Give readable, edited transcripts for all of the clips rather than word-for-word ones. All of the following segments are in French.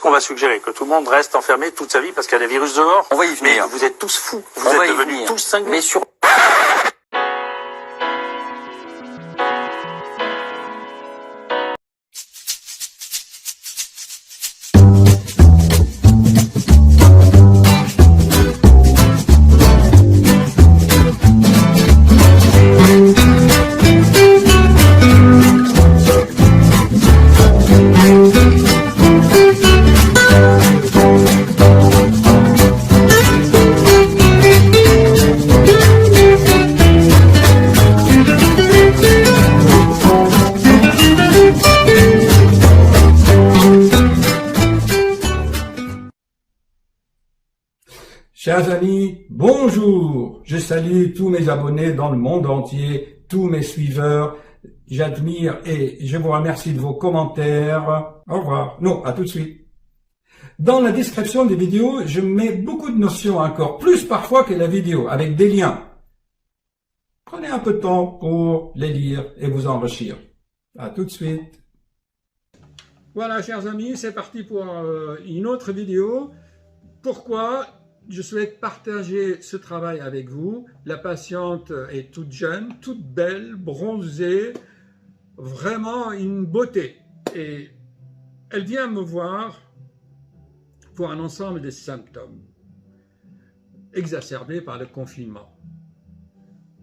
qu'on va suggérer? Que tout le monde reste enfermé toute sa vie parce qu'il y a des virus dehors? On va y venir. Mais vous êtes tous fous. Vous êtes devenus tous cinglés. Mais sur... Chers amis, bonjour! Je salue tous mes abonnés dans le monde entier, tous mes suiveurs. J'admire et je vous remercie de vos commentaires. Au revoir. Non, à tout de suite. Dans la description des vidéos, je mets beaucoup de notions encore, plus parfois que la vidéo, avec des liens. Prenez un peu de temps pour les lire et vous enrichir. À tout de suite. Voilà, chers amis, c'est parti pour une autre vidéo. Pourquoi je souhaite partager ce travail avec vous? La patiente est toute jeune, toute belle, bronzée, vraiment une beauté. Et elle vient me voir pour un ensemble de symptômes exacerbés par le confinement.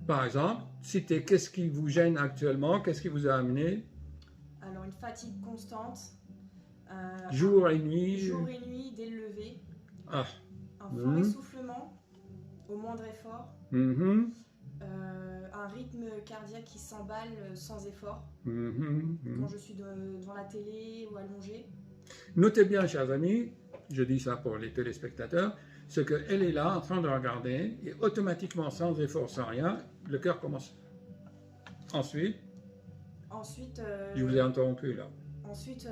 Par exemple, citez qu'est-ce qui vous gêne actuellement, qu'est-ce qui vous a amené? Alors, une fatigue constante. Jour et nuit. Jour et nuit, dès le lever. Ah. Un fort essoufflement au moindre effort. Un rythme cardiaque qui s'emballe sans effort. Quand je suis devant la télé ou allongée. Notez bien, chers amis, je dis ça pour les téléspectateurs, c'est qu'elle est là en train de regarder et automatiquement, sans effort, sans rien, le cœur commence. Ensuite, je vous ai interrompu là. Ensuite,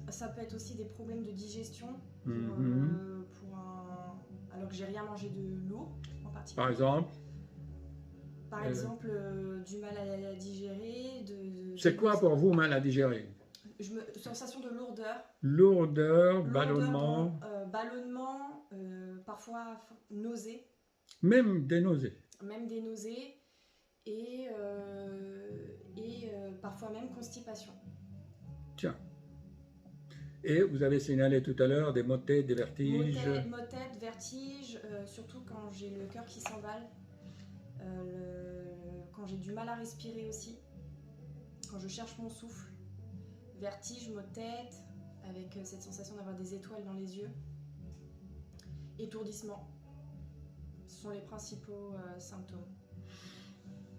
ça peut être aussi des problèmes de digestion, alors que j'ai rien mangé de lourd en particulier. Par exemple du mal à digérer. C'est quoi pour vous mal à digérer? Sensation de lourdeur. Lourdeur, ballonnement. Ballonnement, parfois nausées. Même des nausées. Même des nausées et parfois même constipation. Tiens. Et vous avez signalé tout à l'heure des maux de tête, des vertiges. Maux de tête, vertiges, surtout quand j'ai le cœur qui s'emballe, quand j'ai du mal à respirer aussi, quand je cherche mon souffle, vertige, maux de tête, avec cette sensation d'avoir des étoiles dans les yeux, étourdissement. Ce sont les principaux symptômes.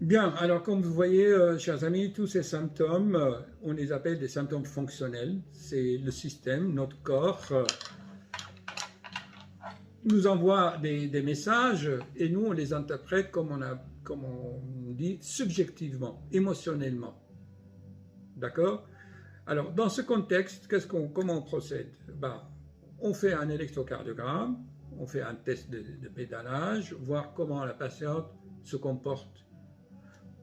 Bien, alors comme vous voyez, chers amis, tous ces symptômes, on les appelle des symptômes fonctionnels. C'est le système, notre corps, nous envoie des messages et nous, on les interprète comme on dit, subjectivement, émotionnellement. D'accord? Alors, dans ce contexte, comment on procède? On fait un électrocardiogramme, on fait un test de pédalage, voir comment la patiente se comporte.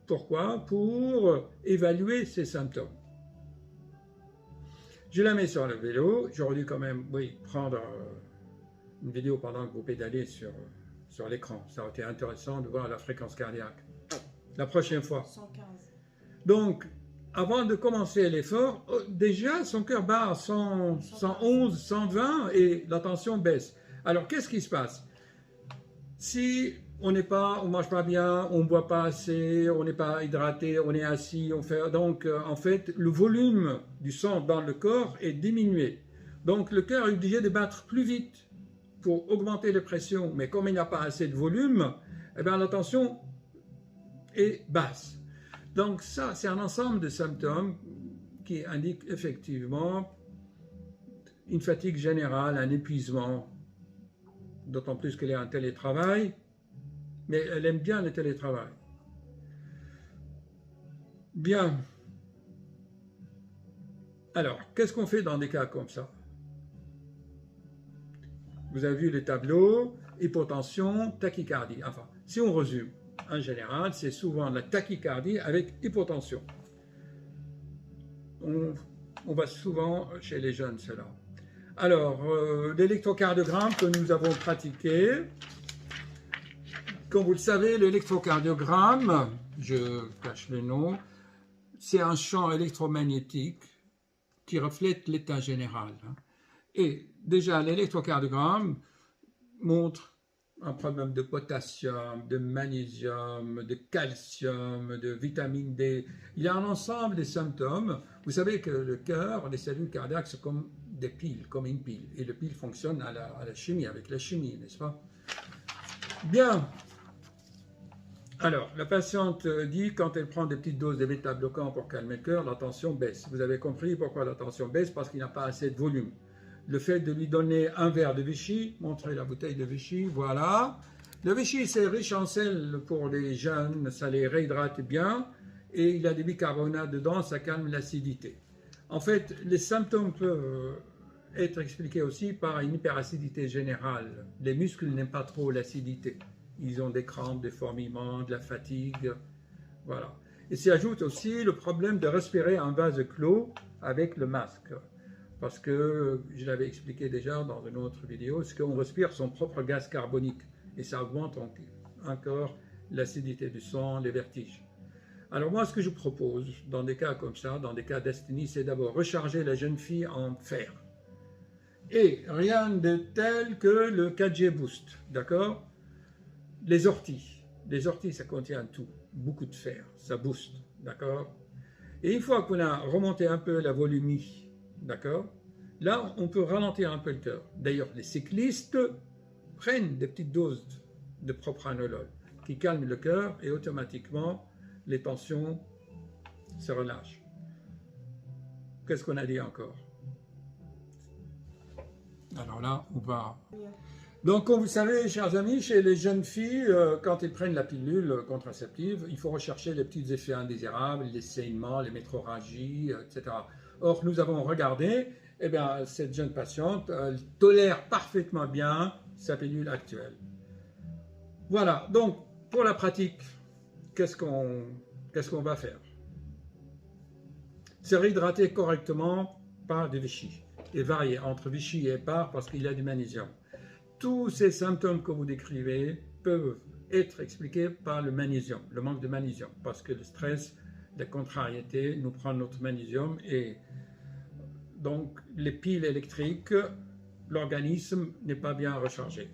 Pourquoi? Pour évaluer ces symptômes. Je la mets sur le vélo. J'aurais dû quand même, prendre une vidéo pendant que vous pédalez sur l'écran. Ça aurait été intéressant de voir la fréquence cardiaque. La prochaine fois. 115. Donc, avant de commencer l'effort, déjà son cœur bat à 111, 120 et la tension baisse. Alors, qu'est-ce qui se passe? Si on mange pas bien, on ne boit pas assez, on n'est pas hydraté, on est assis, donc en fait le volume du sang dans le corps est diminué. Donc le cœur est obligé de battre plus vite pour augmenter la pression, mais comme il n'y a pas assez de volume, eh bien, la tension est basse. Donc ça, c'est un ensemble de symptômes qui indiquent effectivement une fatigue générale, un épuisement, d'autant plus qu'elle est en télétravail. Mais elle aime bien le télétravail. Bien. Alors, qu'est-ce qu'on fait dans des cas comme ça? Vous avez vu les tableaux, hypotension, tachycardie. Enfin, si on résume, en général, c'est souvent la tachycardie avec hypotension. on voit souvent chez les jeunes cela. Alors, l'électrocardiogramme que nous avons pratiqué, comme vous le savez, l'électrocardiogramme, je cache le nom, c'est un champ électromagnétique qui reflète l'état général. Et déjà, l'électrocardiogramme montre un problème de potassium, de magnésium, de calcium, de vitamine D. Il y a un ensemble de symptômes. Vous savez que le cœur, les cellules cardiaques, c'est comme des piles, comme une pile. Et le pile fonctionne à la chimie, avec la chimie, n'est-ce pas? Bien. Alors, la patiente dit quand elle prend des petites doses de bêta-bloquants pour calmer le cœur, la tension baisse. Vous avez compris pourquoi la tension baisse? Parce qu'il n'a pas assez de volume. Le fait de lui donner un verre de Vichy, montrez la bouteille de Vichy, voilà. Le Vichy, c'est riche en sel pour les jeunes, ça les réhydrate bien, et il y a des bicarbonates dedans, ça calme l'acidité. En fait, les symptômes peuvent être expliqués aussi par une hyperacidité générale. Les muscles n'aiment pas trop l'acidité. Ils ont des crampes, des fourmillements, de la fatigue, voilà. Et s'y ajoute aussi le problème de respirer un vase clos avec le masque. Parce que, je l'avais expliqué déjà dans une autre vidéo, c'est qu'on respire son propre gaz carbonique et ça augmente encore l'acidité du sang, les vertiges. Alors moi, ce que je propose dans des cas comme ça, dans des cas d'asthénie, c'est d'abord recharger la jeune fille en fer. Et rien de tel que le 4G Boost, d'accord? Les orties, ça contient tout, beaucoup de fer, ça booste, d'accord? Et une fois qu'on a remonté un peu la volumie, d'accord? Là, on peut ralentir un peu le cœur. D'ailleurs, les cyclistes prennent des petites doses de propranolol qui calment le cœur et automatiquement, les tensions se relâchent. Qu'est-ce qu'on a dit encore? Alors là, on va... Donc, comme vous savez, chers amis, chez les jeunes filles, quand elles prennent la pilule contraceptive, il faut rechercher les petits effets indésirables, les saignements, les métrorragies, etc. Or, nous avons regardé, eh bien, cette jeune patiente tolère parfaitement bien sa pilule actuelle. Voilà, donc, pour la pratique, qu'est-ce qu'on va faire? C'est réhydrater correctement par du Vichy et varier entre Vichy et Hépar parce qu'il y a du magnésium. Tous ces symptômes que vous décrivez peuvent être expliqués par le magnésium, le manque de magnésium, parce que le stress, la contrariété nous prend notre magnésium et donc les piles électriques, l'organisme n'est pas bien rechargé.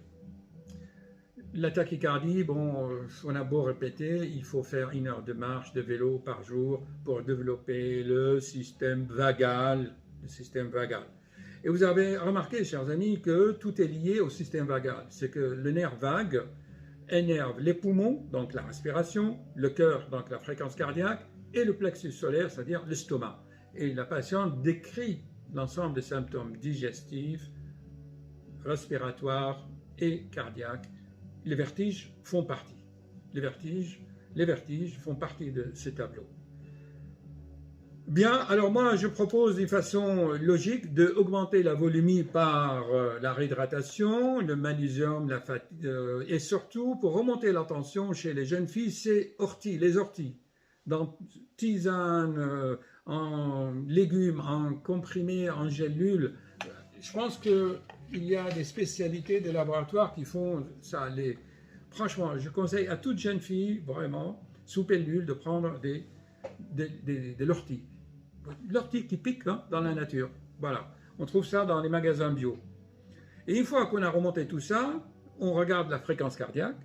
La tachycardie, bon, on a beau répéter, il faut faire 1 heure de marche, de vélo par jour pour développer le système vagal. Et vous avez remarqué, chers amis, que tout est lié au système vagal. C'est que le nerf vague énerve les poumons, donc la respiration, le cœur, donc la fréquence cardiaque, et le plexus solaire, c'est-à-dire l'estomac. Et la patiente décrit l'ensemble des symptômes digestifs, respiratoires et cardiaques. Les vertiges font partie. Les vertiges font partie de ce tableau. Bien, alors moi je propose d'une façon logique d'augmenter la volumie par la réhydratation, le magnésium, la fatigue, et surtout pour remonter la tension chez les jeunes filles, c'est les orties. Dans tisane, en légumes, en comprimés, en gélules. Je pense qu'il y a des spécialités des laboratoires qui font ça. Franchement, je conseille à toute jeune fille, vraiment, sous pilule, de prendre de l'ortie. L'ortie qui pique dans la nature. Voilà. On trouve ça dans les magasins bio. Et une fois qu'on a remonté tout ça, on regarde la fréquence cardiaque.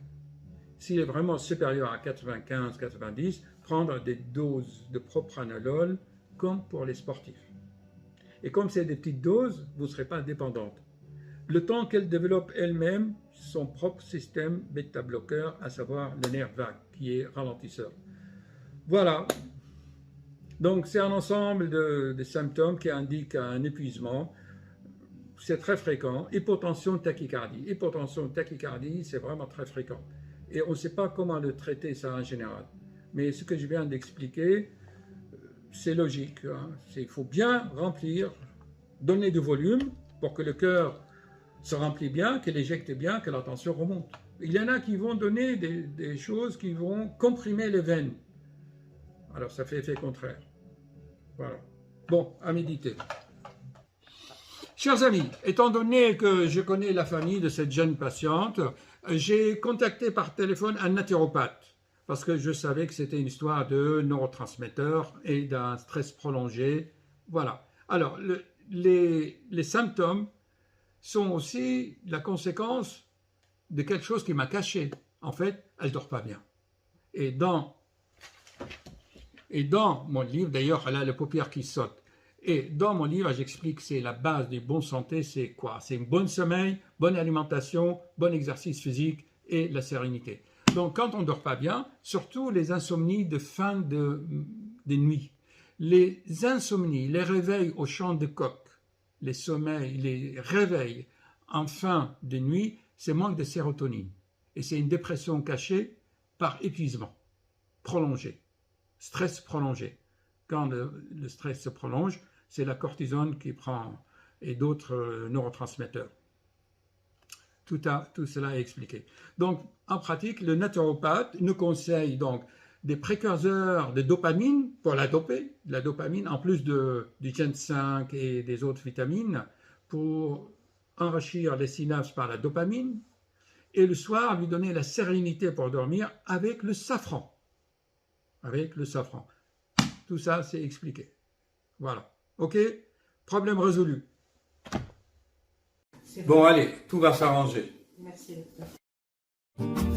S'il est vraiment supérieur à 95-90, prendre des doses de propranolol comme pour les sportifs. Et comme c'est des petites doses, vous ne serez pas dépendante. Le temps qu'elle développe elle-même son propre système bêta-bloqueur, à savoir le nerf vague, qui est ralentisseur. Voilà. Donc c'est un ensemble de symptômes qui indiquent un épuisement. C'est très fréquent. Hypotension, tachycardie. Hypotension, tachycardie, c'est vraiment très fréquent. Et on ne sait pas comment le traiter ça en général. Mais ce que je viens d'expliquer, c'est logique. Hein. Il faut bien remplir, donner du volume pour que le cœur se remplit bien, qu'il éjecte bien, que la tension remonte. Il y en a qui vont donner des choses qui vont comprimer les veines. Alors ça fait effet contraire. Voilà. Bon, à méditer. Chers amis, étant donné que je connais la famille de cette jeune patiente, j'ai contacté par téléphone un naturopathe parce que je savais que c'était une histoire de neurotransmetteurs et d'un stress prolongé. Voilà. Alors, les symptômes sont aussi la conséquence de quelque chose qui m'a caché. En fait, elle ne dort pas bien. Et dans mon livre, d'ailleurs, elle a les paupières qui sautent. Et dans mon livre, j'explique que c'est la base du bon santé, c'est quoi? C'est une bonne sommeil, bonne alimentation, bon exercice physique et la sérénité. Donc, quand on ne dort pas bien, surtout les insomnies de fin de nuit, les insomnies, les réveils au chant de coq, les sommeils, les réveils en fin de nuit, c'est manque de sérotonine. Et c'est une dépression cachée par épuisement prolongé, stress prolongé. Quand le stress se prolonge, c'est la cortisone qui prend et d'autres neurotransmetteurs. Tout cela est expliqué. Donc, en pratique, le naturopathe nous conseille donc des précurseurs de dopamine pour la doper, la dopamine en plus du ginseng et des autres vitamines pour enrichir les synapses par la dopamine et le soir lui donner la sérénité pour dormir avec le safran. Avec le safran. Tout ça, c'est expliqué. Voilà. OK? Problème résolu. Bon, allez, tout va s'arranger. Merci, docteur.